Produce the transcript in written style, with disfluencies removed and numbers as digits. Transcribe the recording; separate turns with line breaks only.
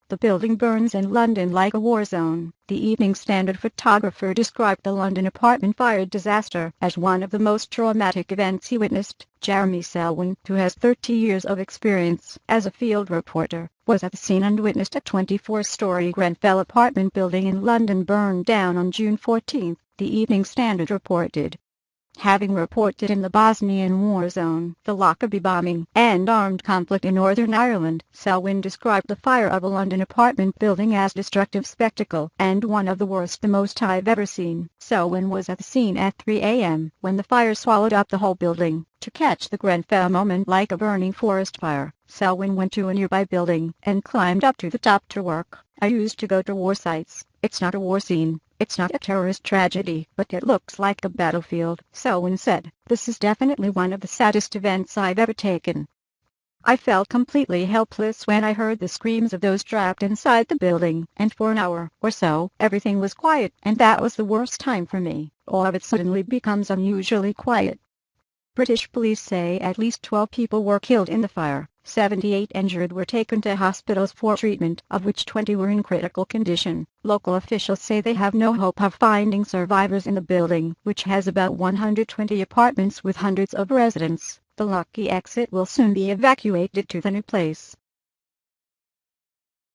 The building burns in London like a war zone. The Evening Standard photographer described the London apartment fire disaster as one of the most traumatic events he witnessed. Jeremy Selwyn, who has 30 years of experience as a field reporter, was at the scene and witnessed a 24-story Grenfell apartment building in London burn down on June 14, the Evening Standard reported. Having reported in the Bosnian war zone, the Lockerbie bombing, and armed conflict in Northern Ireland, Selwyn described the fire of a London apartment building as destructive spectacle and one of the worst the most I've ever seen. Selwyn was at the scene at 3 a.m. when the fire swallowed up the whole building. To catch the Grenfell moment like a burning forest fire, Selwyn went to a nearby building and climbed up to the top to work. I used to go to war sites. It's not a war scene. It's not a terrorist tragedy, but it looks like a battlefield, Selwyn said. This is definitely one of the saddest events I've ever taken. I felt completely helpless when I heard the screams of those trapped inside the building, and for an hour or so, everything was quiet, and that was the worst time for me. All of it suddenly becomes unusually quiet. British police say at least 12 people were killed in the fire. 78 injured were taken to hospitals for treatment, of which 20 were in critical condition. Local officials say they have no hope of finding survivors in the building, which has about 120 apartments with hundreds of residents. The Lockheed exit will soon be evacuated to the new place.